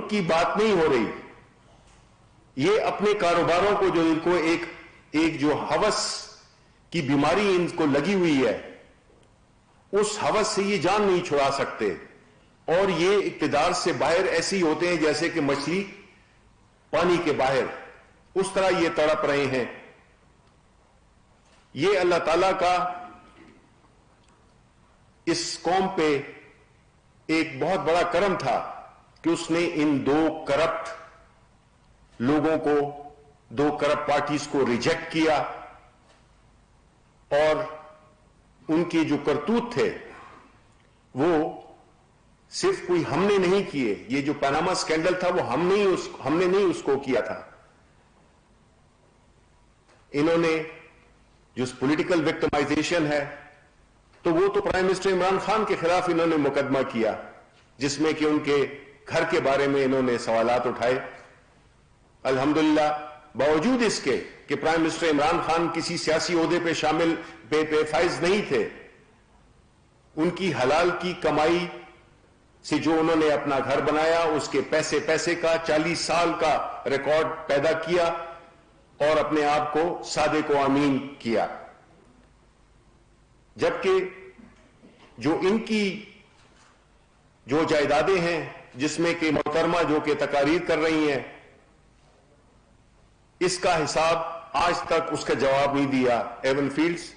ملک کی بات نہیں ہو رہی. یہ اپنے کاروباروں کو جو ان کو ایک جو ہوس کی بیماری ان کو لگی ہوئی ہے, اس ہوس سے یہ جان نہیں چھڑا سکتے, اور یہ اقتدار سے باہر ایسے ہی ہوتے ہیں جیسے کہ مچھلی پانی کے باہر, اس طرح یہ تڑپ رہے ہیں. یہ اللہ تعالیٰ کا اس قوم پہ ایک بہت بڑا کرم تھا کہ اس نے ان دو کرپٹ لوگوں کو, دو کرپٹ پارٹیز کو ریجیکٹ کیا, اور ان کے جو کرتوت تھے وہ صرف کوئی ہم نے نہیں کیے. یہ جو پاناما سکینڈل تھا وہ ہم نے نہیں اس کو کیا تھا. انہوں نے جو پولیٹیکل وکٹمائزیشن ہے تو وہ تو پرائم منسٹر عمران خان کے خلاف انہوں نے مقدمہ کیا, جس میں کہ ان کے گھر کے بارے میں انہوں نے سوالات اٹھائے. الحمدللہ باوجود اس کے کہ پرائم منسٹر عمران خان کسی سیاسی عہدے پہ شامل فائز نہیں تھے, ان کی حلال کی کمائی سے جو انہوں نے اپنا گھر بنایا, اس کے پیسے کا 40 سال کا ریکارڈ پیدا کیا اور اپنے آپ کو سادے کو امین کیا. جبکہ جو ان کی جو جائیدادیں ہیں, جس میں کہ محترمہ جو کہ تقاریر کر رہی ہیں, اس کا حساب آج تک اس کا جواب نہیں دیا. ایون فیلڈز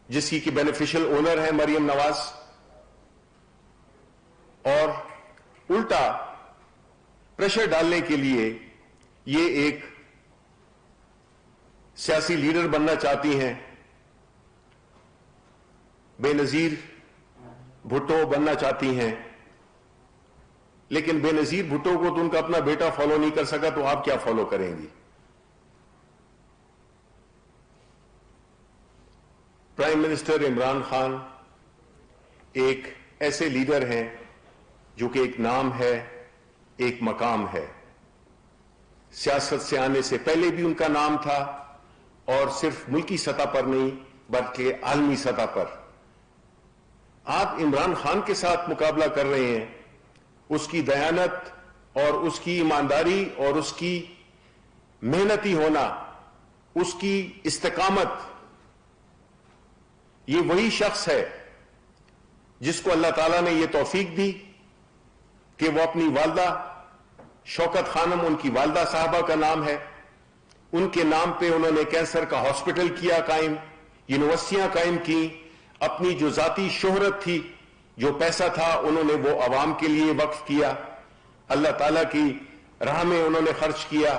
جس کی بینیفیشل اونر ہے مریم نواز, اور الٹا پریشر ڈالنے کے لیے یہ ایک سیاسی لیڈر بننا چاہتی ہیں, بے نظیر بھٹو بننا چاہتی ہیں. لیکن بے نظیر بھٹو کو تو ان کا اپنا بیٹا فالو نہیں کر سکا, تو آپ کیا فالو کریں گی؟ پرائم منسٹر عمران خان ایک ایسے لیڈر ہیں جو کہ ایک نام ہے, ایک مقام ہے. سیاست سے آنے سے پہلے بھی ان کا نام تھا, اور صرف ملکی سطح پر نہیں بلکہ عالمی سطح پر. آپ عمران خان کے ساتھ مقابلہ کر رہے ہیں. اس کی دیانت اور اس کی ایمانداری اور اس کی محنتی ہونا, اس کی استقامت, یہ وہی شخص ہے جس کو اللہ تعالیٰ نے یہ توفیق دی کہ وہ اپنی والدہ شوکت خانم, ان کی والدہ صاحبہ کا نام ہے, ان کے نام پہ انہوں نے کینسر کا ہاسپٹل کیا قائم, یونیورسٹیاں قائم کی. اپنی جو ذاتی شہرت تھی, جو پیسہ تھا, انہوں نے وہ عوام کے لیے وقف کیا, اللہ تعالیٰ کی راہ میں انہوں نے خرچ کیا.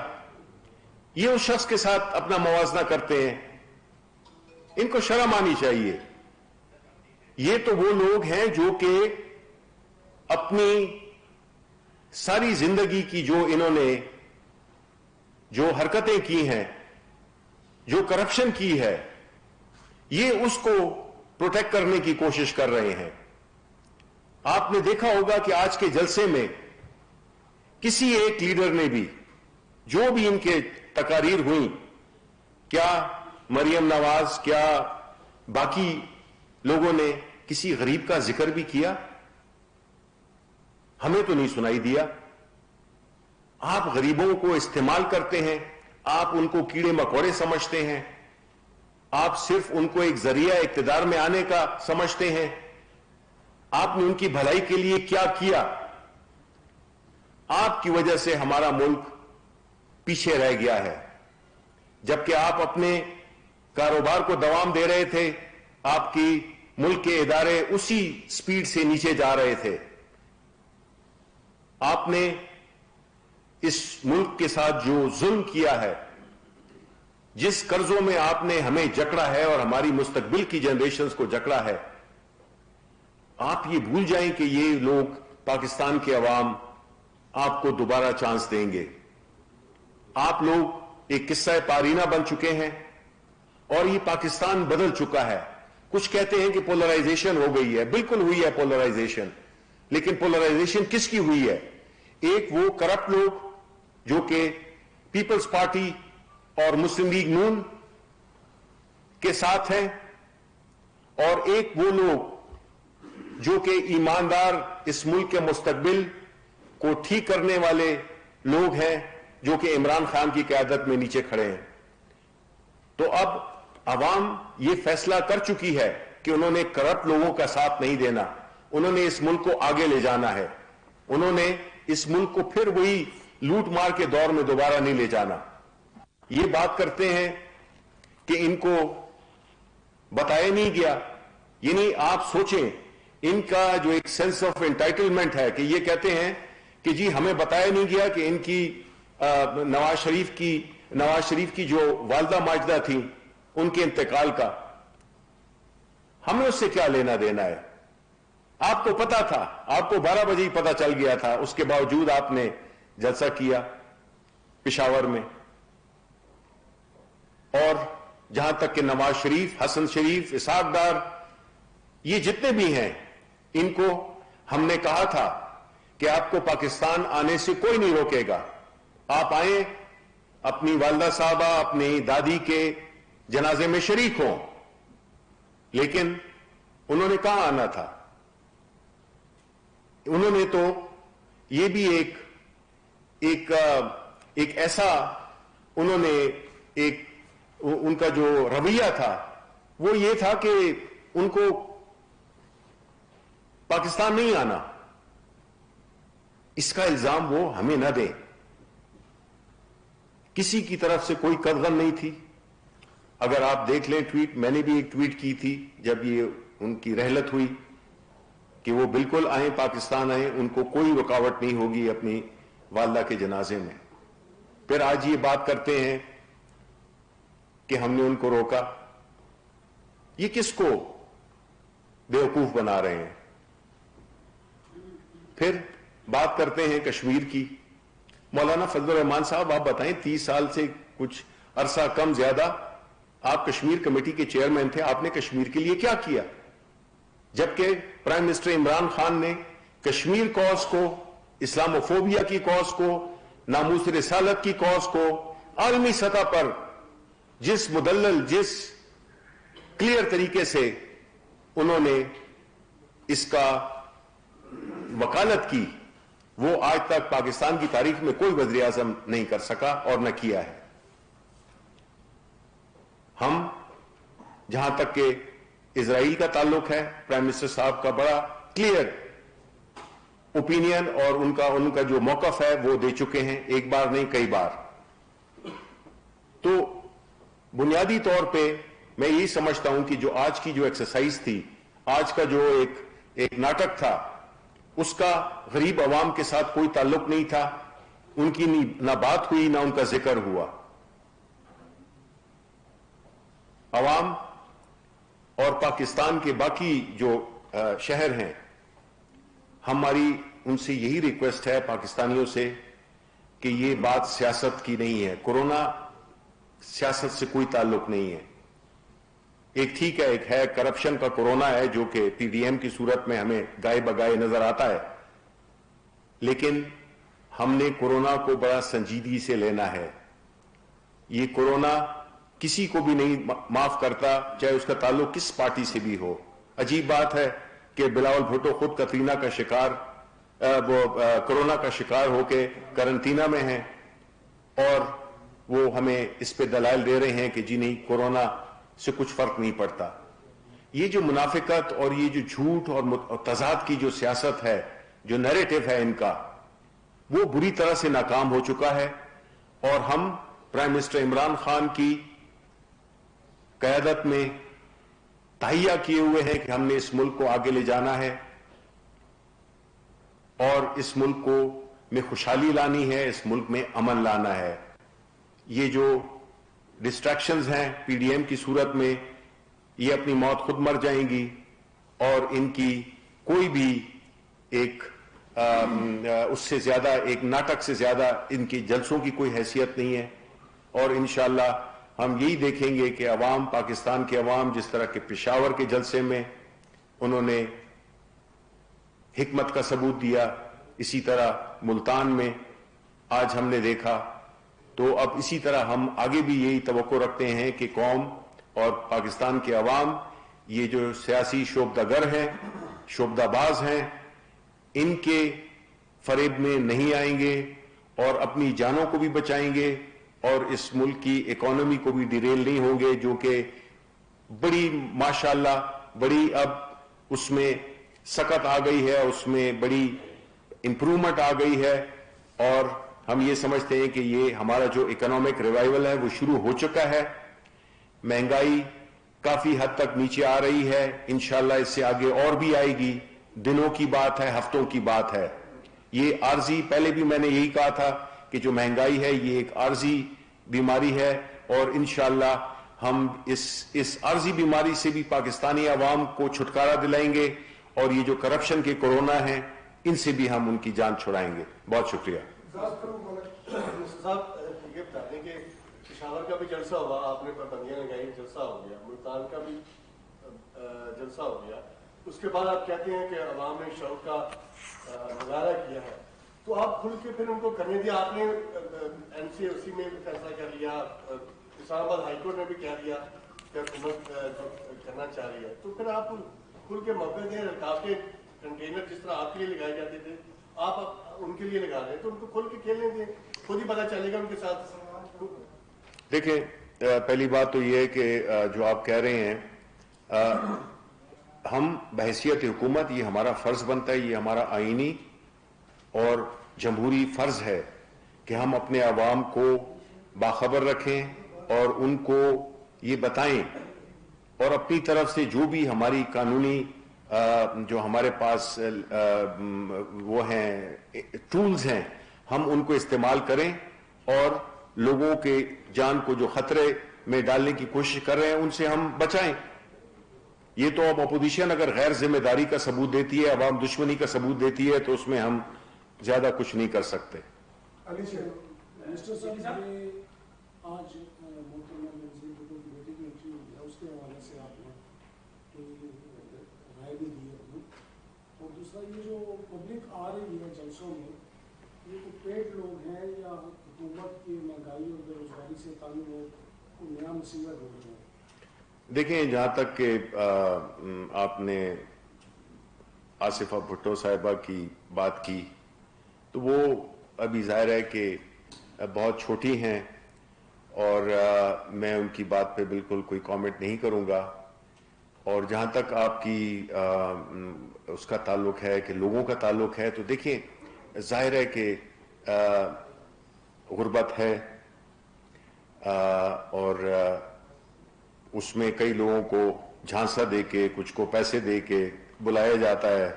یہ اس شخص کے ساتھ اپنا موازنہ کرتے ہیں, ان کو شرم آنی چاہیے. یہ تو وہ لوگ ہیں جو کہ اپنی ساری زندگی کی جو انہوں نے جو حرکتیں کی ہیں, جو کرپشن کی ہے, یہ اس کو پروٹیکٹ کرنے کی کوشش کر رہے ہیں. آپ نے دیکھا ہوگا کہ آج کے جلسے میں کسی ایک لیڈر نے بھی, جو بھی ان کے تقاریر ہوئیں, کیا مریم نواز, کیا باقی لوگوں نے کسی غریب کا ذکر بھی کیا؟ ہمیں تو نہیں سنائی دیا. آپ غریبوں کو استعمال کرتے ہیں, آپ ان کو کیڑے مکوڑے سمجھتے ہیں, آپ صرف ان کو ایک ذریعہ اقتدار میں آنے کا سمجھتے ہیں. آپ نے ان کی بھلائی کے لیے کیا کیا؟ آپ کی وجہ سے ہمارا ملک پیچھے رہ گیا ہے. جبکہ آپ اپنے کاروبار کو دوام دے رہے تھے, آپ کی ملک کے ادارے اسی سپیڈ سے نیچے جا رہے تھے. آپ نے اس ملک کے ساتھ جو ظلم کیا ہے, جس قرضوں میں آپ نے ہمیں جکڑا ہے اور ہماری مستقبل کی جنریشنز کو جکڑا ہے, آپ یہ بھول جائیں کہ یہ لوگ, پاکستان کے عوام, آپ کو دوبارہ چانس دیں گے. آپ لوگ ایک قصہ پارینہ بن چکے ہیں, اور یہ پاکستان بدل چکا ہے. کچھ کہتے ہیں کہ پولرائزیشن ہو گئی ہے, بالکل ہوئی ہے پولرائزیشن, لیکن پولرائزیشن کس کی ہوئی ہے؟ ایک وہ کرپٹ لوگ جو کہ پیپلز پارٹی اور مسلم لیگ نون کے ساتھ ہیں, اور ایک وہ لوگ جو کہ ایماندار, اس ملک کے مستقبل کو ٹھیک کرنے والے لوگ ہیں جو کہ عمران خان کی قیادت میں نیچے کھڑے ہیں. تو اب عوام یہ فیصلہ کر چکی ہے کہ انہوں نے کرپٹ لوگوں کا ساتھ نہیں دینا, انہوں نے اس ملک کو آگے لے جانا ہے, انہوں نے اس ملک کو پھر وہی لوٹ مار کے دور میں دوبارہ نہیں لے جانا. یہ بات کرتے ہیں کہ ان کو بتایا نہیں گیا, یعنی آپ سوچیں ان کا جو ایک سینس آف انٹائٹلمنٹ ہے کہ یہ کہتے ہیں کہ جی ہمیں بتایا نہیں گیا کہ ان کی نواز شریف کی جو والدہ ماجدہ تھیں ان کے انتقال کا, ہمیں اس سے کیا لینا دینا ہے. آپ کو پتا تھا, آپ کو 12 بجے ہی پتا چل گیا تھا, اس کے باوجود آپ نے جلسہ کیا پشاور میں. اور جہاں تک کہ نواز شریف, حسن شریف, اسحاق ڈار, یہ جتنے بھی ہیں, ان کو ہم نے کہا تھا کہ آپ کو پاکستان آنے سے کوئی نہیں روکے گا, آپ آئیں, اپنی والدہ صاحبہ, اپنی دادی کے جنازے میں شریک ہوں. لیکن انہوں نے کہاں آنا تھا؟ انہوں نے تو یہ بھی ایک ایسا, انہوں نے ان کا جو رویہ تھا وہ یہ تھا کہ ان کو پاکستان نہیں آنا. اس کا الزام وہ ہمیں نہ دیں. کسی کی طرف سے کوئی قدغن نہیں تھی. اگر آپ دیکھ لیں ٹویٹ, میں نے بھی ایک ٹویٹ کی تھی جب یہ ان کی رحلت ہوئی کہ وہ بالکل آئیں, پاکستان آئیں, ان کو کوئی رکاوٹ نہیں ہوگی اپنی والدہ کے جنازے میں. پھر آج یہ بات کرتے ہیں کہ ہم نے ان کو روکا. یہ کس کو بیوقوف بنا رہے ہیں؟ پھر بات کرتے ہیں کشمیر کی. مولانا فضل الرحمان صاحب, آپ بتائیں, 30 سال سے کچھ عرصہ کم زیادہ آپ کشمیر کمیٹی کے چیئرمین تھے, آپ نے کشمیر کے لیے کیا کیا؟ جبکہ پرائم منسٹر عمران خان نے کشمیر کاز کو, اسلاموفوبیا کی کاز کو, ناموس رسالت کی کاز کو عالمی سطح پر جس مدلل, جس کلیئر طریقے سے انہوں نے اس کا وکالت کی, وہ آج تک پاکستان کی تاریخ میں کوئی وزیر اعظم نہیں کر سکا اور نہ کیا ہے. ہم جہاں تک کہ اسرائیل کا تعلق ہے, پرائم منسٹر صاحب کا بڑا کلیئر اوپینین اور ان کا جو موقف ہے وہ دے چکے ہیں, ایک بار نہیں کئی بار. تو بنیادی طور پہ میں یہی سمجھتا ہوں کہ جو آج کی جو ایکسرسائز تھی, آج کا جو ایک ناٹک تھا, اس کا غریب عوام کے ساتھ کوئی تعلق نہیں تھا. ان کی نہ بات ہوئی, نہ ان کا ذکر ہوا. عوام اور پاکستان کے باقی جو شہر ہیں, ہماری ان سے یہی ریکویسٹ ہے پاکستانیوں سے کہ یہ بات سیاست کی نہیں ہے. کورونا سیاست سے کوئی تعلق نہیں ہے. ایک ٹھیک ہے, ایک ہے کرپشن کا کورونا ہے جو کہ پی ڈی ایم کی صورت میں ہمیں گائے بگائے نظر آتا ہے, لیکن ہم نے کورونا کو بڑا سنجیدگی سے لینا ہے. یہ کورونا کسی کو بھی نہیں معاف کرتا, چاہے اس کا تعلق کس پارٹی سے بھی ہو. عجیب بات ہے کہ بلاول بھٹو خود کترینہ کا شکار, کورونا کا شکار ہو کے کرنٹینہ میں ہیں, اور وہ ہمیں اس پہ دلائل دے رہے ہیں کہ جی نہیں, کورونا سے کچھ فرق نہیں پڑتا. یہ جو منافقت اور یہ جو جھوٹ اور تضاد کی جو سیاست ہے, جو نیریٹو ہے ان کا, وہ بری طرح سے ناکام ہو چکا ہے. اور ہم پرائم منسٹر عمران خان کی قیادت میں تہیہ کیے ہوئے ہیں کہ ہم نے اس ملک کو آگے لے جانا ہے اور اس ملک کو میں خوشحالی لانی ہے, اس ملک میں امن لانا ہے. یہ جو ڈسٹریکشنز ہیں پی ڈی ایم کی صورت میں, یہ اپنی موت خود مر جائیں گی, اور ان کی کوئی بھی ایک اس سے زیادہ, ایک ناٹک سے زیادہ ان کی جلسوں کی کوئی حیثیت نہیں ہے. اور انشاءاللہ ہم یہی دیکھیں گے کہ عوام, پاکستان کے عوام, جس طرح کے پشاور کے جلسے میں انہوں نے حکمت کا ثبوت دیا, اسی طرح ملتان میں آج ہم نے دیکھا. تو اب اسی طرح ہم آگے بھی یہی توقع رکھتے ہیں کہ قوم اور پاکستان کے عوام, یہ جو سیاسی شعبدہ گر ہیں, شعبدہ باز ہیں, ان کے فریب میں نہیں آئیں گے اور اپنی جانوں کو بھی بچائیں گے اور اس ملک کی اکانومی کو بھی ڈیریل نہیں ہوں گے، جو کہ بڑی ماشاءاللہ بڑی اب اس میں سکت آ گئی ہے، اس میں بڑی امپرومنٹ آ گئی ہے، اور ہم یہ سمجھتے ہیں کہ یہ ہمارا جو اکنامک ریوائول ہے وہ شروع ہو چکا ہے۔ مہنگائی کافی حد تک نیچے آ رہی ہے، انشاءاللہ اس سے آگے اور بھی آئے گی، دنوں کی بات ہے، ہفتوں کی بات ہے۔ یہ عارضی، پہلے بھی میں نے یہی کہا تھا کہ جو مہنگائی ہے یہ ایک عارضی بیماری ہے، اور انشاءاللہ ہم اس عارضی بیماری سے بھی پاکستانی عوام کو چھٹکارا دلائیں گے، اور یہ جو کرپشن کے کورونا ہیں ان سے بھی ہم ان کی جان چھڑائیں گے۔ بہت شکریہ۔ صاحب یہ بتا دیں کہ پشاور کا بھی جلسہ ہوا، آپ نے پابندیاں لگائی، جلسہ ہو گیا، ملتان کا بھی جلسہ ہو گیا، اس کے بعد آپ کہتے ہیں کہ عوام نے شوق کا مظاہرہ کیا ہے، تو آپ کھل کے پھر ان کو کرنے دیا؟ آپ نے این سی او سی میں بھی فیصلہ کر لیا، اسلام آباد ہائی کورٹ نے بھی کہہ دیا کہ حکومت کرنا چاہ رہی ہے، تو پھر آپ کھل کے موقع دیں، رکاوٹیں کنٹینر جس طرح آپ کے لیے لگائے جاتے تھے آپ ان کے لیے لگا رہے ہیں، تو ان کو کھل کے کھیلنے دیں، خود ہی پتہ چلے گا ان کے ساتھ۔ دیکھیں، پہلی بات تو یہ ہے کہ جو آپ کہہ رہے ہیں، ہم بحیثیت حکومت یہ ہمارا فرض بنتا ہے، یہ ہمارا آئینی اور جمہوری فرض ہے کہ ہم اپنے عوام کو باخبر رکھیں اور ان کو یہ بتائیں، اور اپنی طرف سے جو بھی ہماری قانونی جو ہمارے پاس وہ ہیں ٹولز ہیں ہم ان کو استعمال کریں، اور لوگوں کے جان کو جو خطرے میں ڈالنے کی کوشش کر رہے ہیں ان سے ہم بچائیں۔ یہ تو اب اپوزیشن اگر غیر ذمہ داری کا ثبوت دیتی ہے، عوام دشمنی کا ثبوت دیتی ہے، تو اس میں ہم زیادہ کچھ نہیں کر سکتے۔ منسٹر صاحب، یہ آج محترمہ بینظیر بھٹو کی بیٹی کی انٹرویو ہوا، اس کے حوالے سے آپ نے رائے بھی دی اپنی، اور دوسرا یہ جو پبلک آ رہی ہے جلسوں میں، یہ تو پیڈ لوگ ہیں یا حکومت کی مہنگائی اور بے روزگاری سے تعلق لوگ نیا مصیبت ہو رہے ہیں؟ دیکھیں، جہاں تک کہ آپ نے آصفہ بھٹو صاحبہ کی بات کی، تو وہ ابھی ظاہر ہے کہ بہت چھوٹی ہیں، اور میں ان کی بات پہ بالکل کوئی کامنٹ نہیں کروں گا۔ اور جہاں تک آپ کی اس کا تعلق ہے کہ لوگوں کا تعلق ہے، تو دیکھیں ظاہر ہے کہ غربت ہے، اور اس میں کئی لوگوں کو جھانسا دے کے، کچھ کو پیسے دے کے بلایا جاتا ہے،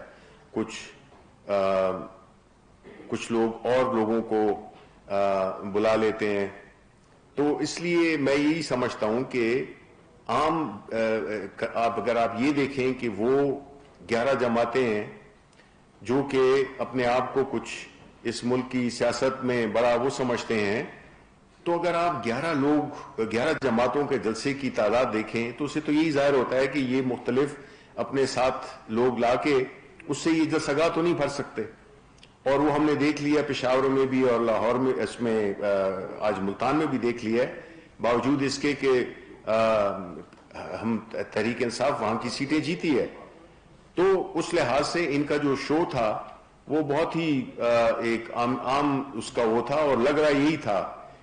کچھ لوگ اور لوگوں کو بلا لیتے ہیں۔ تو اس لیے میں یہی سمجھتا ہوں کہ عام اگر آپ یہ دیکھیں کہ وہ 11 جماعتیں ہیں جو کہ اپنے آپ کو کچھ اس ملک کی سیاست میں بڑا وہ سمجھتے ہیں، تو اگر آپ 11 جماعتوں کے جلسے کی تعداد دیکھیں تو اسے تو یہی ظاہر ہوتا ہے کہ یہ مختلف اپنے ساتھ لوگ لا کے اس سے یہ جلسہ گاہ تو نہیں بھر سکتے۔ اور وہ ہم نے دیکھ لیا پشاور میں بھی اور لاہور میں، اس میں آج ملتان میں بھی دیکھ لیا ہے، باوجود اس کے کہ ہم تحریک انصاف وہاں کی سیٹیں جیتی ہے۔ تو اس لحاظ سے ان کا جو شو تھا وہ بہت ہی ایک عام اس کا وہ تھا، اور لگ رہا یہی تھا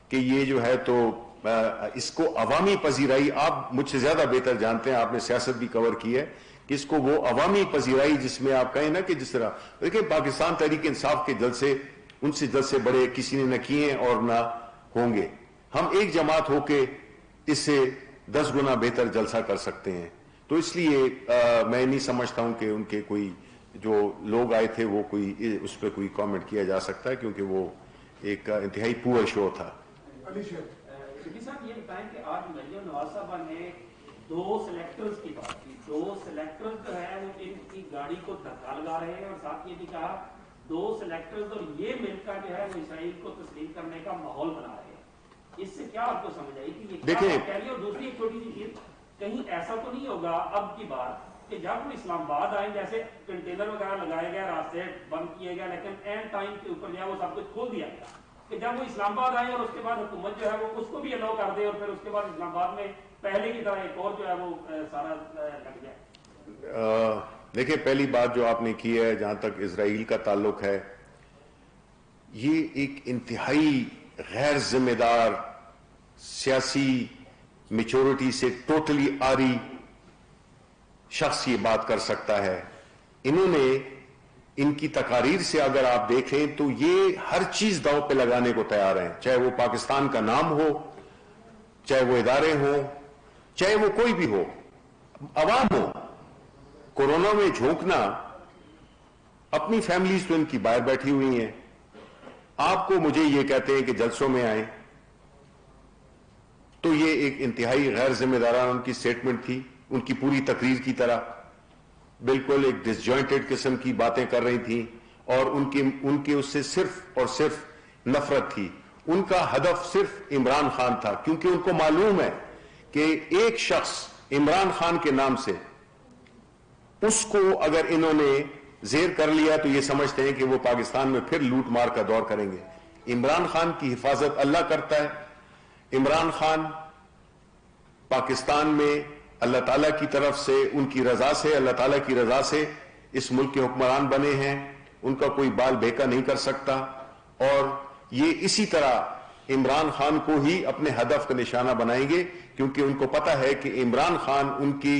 کہ یہ جو ہے تو اس کو عوامی پذیرائی، آپ مجھ سے زیادہ بہتر جانتے ہیں، آپ نے سیاست بھی کور کی ہے، کہ اس کو وہ عوامی پذیرائی جس میں آپ کہیں نا کہ جس طرح دیکھیں پاکستان تحریک انصاف کے جلسے ان سے جلسے بڑے کسی نے نہ کیے اور نہ ہوں گے۔ ہم ایک جماعت ہو کے اس سے 10 گنا بہتر جلسہ کر سکتے ہیں۔ تو اس لیے میں نہیں سمجھتا ہوں کہ ان کے کوئی جو لوگ آئے تھے وہ کوئی اس پہ کوئی کامنٹ کیا جا سکتا ہے، کیونکہ وہ ایک انتہائی پور شو تھا۔ شفیع صاحب یہ بتائیں کہ آج مریم نواز صاحبہ نے 2 سلیکٹرز کی بات کی، 2 سلیکٹرز جو ہے وہ ان کی گاڑی کو دھکا لگا رہے ہیں، اور ساتھ یہ بھی کہا 2 سلیکٹرز اور یہ مل کر جو ہے وہ اسرائیل کو تسلیم کرنے کا ماحول بنا رہے ہیں۔ اس سے کیا آپ کو سمجھ آئی کہ یہ کیا کہہ رہی ہے؟ اور دوسری ایک چھوٹی سی چیز، کہیں ایسا تو نہیں ہوگا اب کی بات کہ جب وہ اسلام آباد آئیں، جیسے کنٹینر وغیرہ لگائے گئے، راستے بند کیے گئے، لیکن این ٹائم کے اوپر جو ہے وہ سب کچھ کھول دیا گیا، کہ جب وہ اسلام آباد آئیں اور اس کے بعد حکومت جو ہے وہ اس کو بھی الاؤ کر دے، اور پھر اس کے بعد اسلام آباد میں پہلے کی طرح ایک اور جو ہے وہ سارا لگ جائے؟ دیکھیں، پہلی بات جو آپ نے کی ہے جہاں تک اسرائیل کا تعلق ہے، یہ ایک انتہائی غیر ذمہ دار سیاسی میچورٹی سے ٹوٹلی آری شخص یہ بات کر سکتا ہے. انہوں نے ان کی تقاریر سے اگر آپ دیکھیں تو یہ ہر چیز داؤ پہ لگانے کو تیار ہیں, چاہے وہ پاکستان کا نام ہو, چاہے وہ ادارے ہوں, چاہے وہ کوئی بھی ہو, عوام ہو. کورونا میں جھونکنا, اپنی فیملیز تو ان کی باہر بیٹھی ہوئی ہیں, آپ کو مجھے یہ کہتے ہیں کہ جلسوں میں آئیں, تو یہ ایک انتہائی غیر ذمہ دارانہ ان کی سٹیٹمنٹ تھی. ان کی پوری تقریر کی طرح بالکل ایک ڈس جوائنٹڈ قسم کی باتیں کر رہی تھیں, اور ان کے اس سے صرف اور صرف نفرت تھی. ان کا ہدف صرف عمران خان تھا, کیونکہ ان کو معلوم ہے کہ ایک شخص عمران خان کے نام سے, اس کو اگر انہوں نے زیر کر لیا تو یہ سمجھتے ہیں کہ وہ پاکستان میں پھر لوٹ مار کا دور کریں گے. عمران خان کی حفاظت اللہ کرتا ہے. عمران خان پاکستان میں اللہ تعالیٰ کی طرف سے, ان کی رضا سے, اللہ تعالیٰ کی رضا سے اس ملک کے حکمران بنے ہیں. ان کا کوئی بال بیکا نہیں کر سکتا, اور یہ اسی طرح عمران خان کو ہی اپنے ہدف کا نشانہ بنائیں گے, کیونکہ ان کو پتا ہے کہ عمران خان ان کی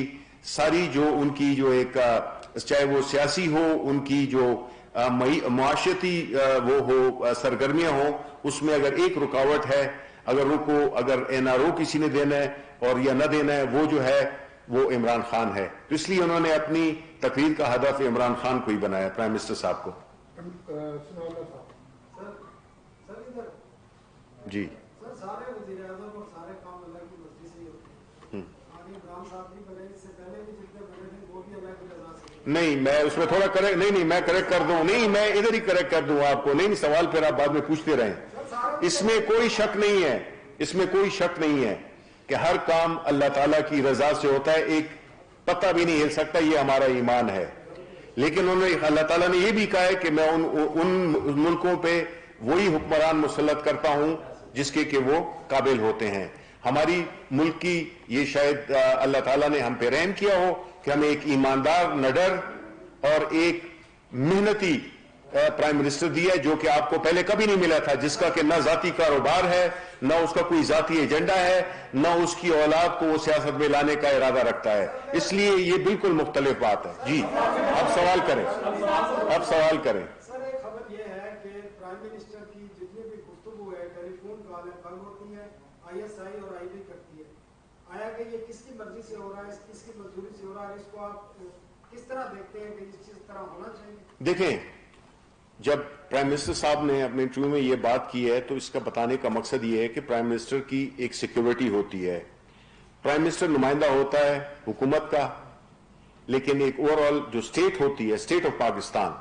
ساری ان کی ایک, چاہے وہ سیاسی ہو, ان کی جو معاشرتی وہ ہو سرگرمیاں ہوں, اس میں اگر ایک رکاوٹ ہے, اگر NRO کسی نے دینا ہے اور یا نہ دینا ہے, وہ جو ہے وہ عمران خان ہے. تو اس لیے انہوں نے اپنی تقریر کا ہدف عمران خان کو ہی بنایا, پرائم منسٹر صاحب کو. جی سارے وزیر اعظم اور سارے کام اللہ کی مرضی سے ہوتے ہیں. عمران صاحب بھی بنے, اس سے پہلے بھی جتنے بنے تھے وہ بھی اللہ کی رضا سے. نہیں, میں اس میں تھوڑا کریکٹ, نہیں میں کریکٹ کر دوں, نہیں میں ادھر ہی کریکٹ کر دوں آپ کو. نہیں سوال پھر آپ بعد میں پوچھتے رہیں. اس میں کوئی شک نہیں ہے, اس میں کوئی شک نہیں ہے کہ ہر کام اللہ تعالیٰ کی رضا سے ہوتا ہے. ایک پتہ بھی نہیں ہل سکتا, یہ ہمارا ایمان ہے. لیکن اللہ تعالیٰ نے یہ بھی کہا ہے کہ میں ان ملکوں پہ وہی حکمران مسلط کرتا ہوں جس کے کہ وہ قابل ہوتے ہیں. ہماری ملک کی یہ شاید اللہ تعالیٰ نے ہم پہ رحم کیا ہو کہ ہمیں ایک ایماندار, نڈر اور ایک محنتی پرائم منسٹر دیا ہے, جو کہ آپ کو پہلے کبھی نہیں ملا تھا, جس کا کہ نہ ذاتی کاروبار ہے, نہ اس کا کوئی ذاتی ایجنڈا ہے, نہ اس کی اولاد کو وہ سیاست میں لانے کا ارادہ رکھتا ہے. اس لیے یہ بالکل مختلف بات ہے. جی اب سوال کریں, اب سوال کریں. سر ایک خبر یہ ہے کہ پرائم منسٹر کی جتنی بھی گفتگو ہے, ٹیلی فون کالیں بند ہوتی ہیں, ISI اور IB کرتی ہے. آیا کہ یہ کس کی مرضی سے ہو رہا ہے, کس کی منظوری سے ہو رہا ہے, اس کو آپ کس طرح دیکھتے ہیں کہ اس طرح ہونا چاہیے؟ دیکھیں, جب پرائم منسٹر صاحب نے اپنے انٹرویو میں یہ بات کی ہے تو اس کا بتانے کا مقصد یہ ہے کہ پرائم منسٹر کی ایک سیکیورٹی ہوتی ہے. پرائم منسٹر نمائندہ ہوتا ہے حکومت کا, لیکن ایک اوور آل جو اسٹیٹ ہوتی ہے, اسٹیٹ آف پاکستان,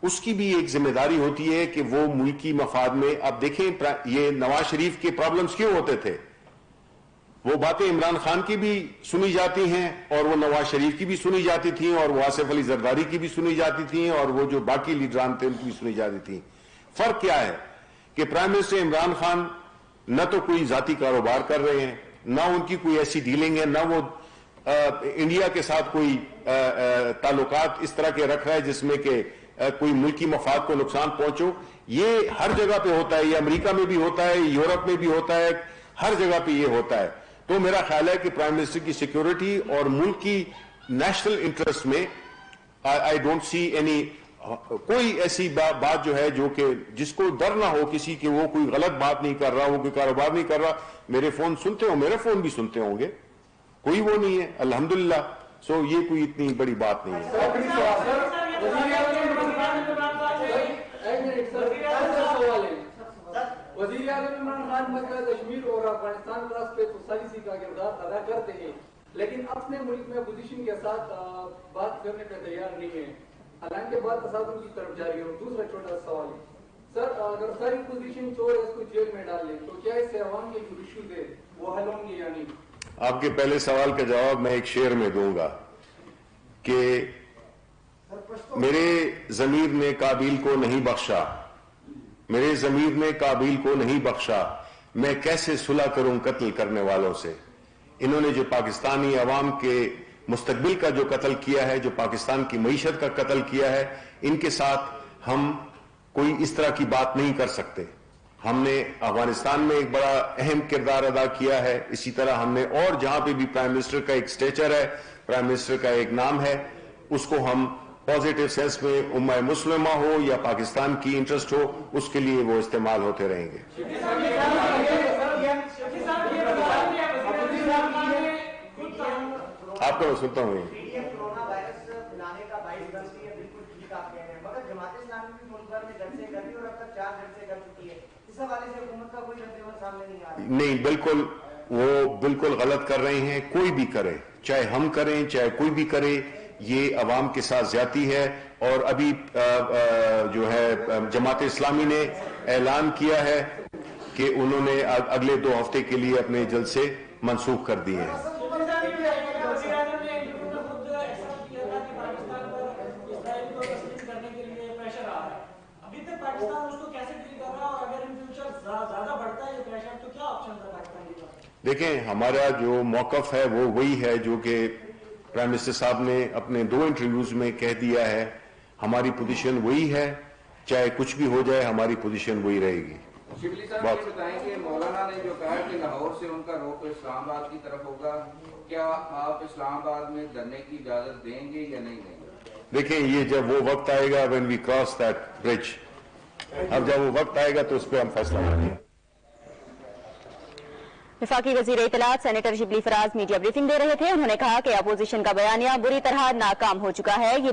اس کی بھی ایک ذمہ داری ہوتی ہے کہ وہ ملکی مفاد میں. اب دیکھیں یہ نواز شریف کے پرابلمز کیوں ہوتے تھے, وہ باتیں عمران خان کی بھی سنی جاتی ہیں, اور وہ نواز شریف کی بھی سنی جاتی تھیں, اور وہ آصف علی زرداری کی بھی سنی جاتی تھیں, اور وہ جو باقی لیڈران تھے ان کی بھی سنی جاتی تھیں. فرق کیا ہے کہ پرائم منسٹر عمران خان نہ تو کوئی ذاتی کاروبار کر رہے ہیں, نہ ان کی کوئی ایسی ڈیلنگ ہے, نہ وہ انڈیا کے ساتھ کوئی تعلقات اس طرح کے رکھ رہا ہے جس میں کہ کوئی ملکی مفاد کو نقصان پہنچو. یہ ہر جگہ پہ ہوتا ہے, یہ امریکہ میں بھی ہوتا ہے, یورپ میں بھی ہوتا ہے, ہر جگہ پہ یہ ہوتا ہے. تو میرا خیال ہے کہ پرائم منسٹر کی سیکیورٹی اور ملک کی نیشنل انٹرسٹ میں آئی ڈونٹ سی اینی, کوئی ایسی بات جو ہے جو کہ جس کو ڈر نہ ہو کسی کہ وہ کوئی غلط بات نہیں کر رہا, وہ کوئی کاروبار نہیں کر رہا. میرے فون سنتے ہو, میرے فون بھی سنتے ہوں گے, کوئی وہ نہیں ہے الحمدللہ. سو یہ کوئی اتنی بڑی بات نہیں ہے. وزیر اعظم عمران خان مسئلہ کشمیر اور افغانستان طرف پہ سالسی کا کردار ادا کرتے ہیں, لیکن اپنے ملک میں اپوزیشن کے ساتھ بات کرنے کا تیار نہیں ہے, حالانکہ بات تصادم کی طرف جا رہی ہے. دوسرا چھوٹا سوال ہے سر, اگر ساری اپوزیشن چور ہے اس کو جیل میں ڈال لیں تو کیا اس سے عوام کے جو ایشوز ہے وہ حل ہوں گے یا نہیں؟ آپ کے پہلے سوال کا جواب میں ایک شعر میں دوں گا کہ میرے ضمیر نے قابیل کو نہیں بخشا, میرے ضمیر نے قابیل کو نہیں بخشا, میں کیسے صلح کروں قتل کرنے والوں سے. انہوں نے جو پاکستانی عوام کے مستقبل کا جو قتل کیا ہے, جو پاکستان کی معیشت کا قتل کیا ہے, ان کے ساتھ ہم کوئی اس طرح کی بات نہیں کر سکتے. ہم نے افغانستان میں ایک بڑا اہم کردار ادا کیا ہے, اسی طرح ہم نے اور جہاں پہ بھی پرائم منسٹر کا ایک اسٹیچر ہے, پرائم منسٹر کا ایک نام ہے, اس کو ہم پازیٹیو سینس میں امہ مسلمہ ہو یا پاکستان کی انٹرسٹ ہو, اس کے لیے وہ استعمال ہوتے رہیں گے. آپ کو میں سنتا ہوں. کورونا وائرس بنانے کا باعث بنتی ہے, بالکل ٹھیک آپ کہہ رہے ہیں, مگر جماعت اسلامی بھی ملک بھر میں جلسے کر رہی ہے اور اب تک 4 جلسے کر چکی ہے. اس حوالے سے حکومت کا کوئی رد عمل سامنے نہیں آ رہا. نہیں, بالکل وہ بالکل غلط کر رہے ہیں. کوئی بھی کرے, چاہے ہم کریں چاہے کوئی بھی کرے, یہ عوام کے ساتھ زیادتی ہے. اور ابھی جو ہے جماعت اسلامی نے اعلان کیا ہے کہ انہوں نے اگلے 2 ہفتے کے لیے اپنے جلسے منسوخ کر دیے ہیں. دیکھیں, ہمارا جو موقف ہے وہ وہی ہے جو کہ پرائم منسٹر صاحب نے اپنے 2 انٹرویوز میں کہہ دیا ہے. ہماری پوزیشن وہی ہے, چاہے کچھ بھی ہو جائے ہماری پوزیشن وہی رہے گی. شبلی صاحب یہ بتائیں کہ مولانا نے جو کہا کہ لاہور سے ان کا رخ اسلام آباد کی طرف ہوگا, کیا آپ اسلام آباد میں دھرنے کی اجازت دیں گے یا نہیں دیں گے؟ دیکھیں, یہ جب وہ وقت آئے گا when we cross that bridge, اب جب وہ وقت آئے گا تو اس پہ ہم فیصلہ کریں گے. وفاقی وزیر اطلاعات senator Shibli Faraz media briefing دے رہے تھے. انہوں نے کہا کہ اپوزیشن کا بیانیہ بری طرح ناکام ہو چکا ہے. یہ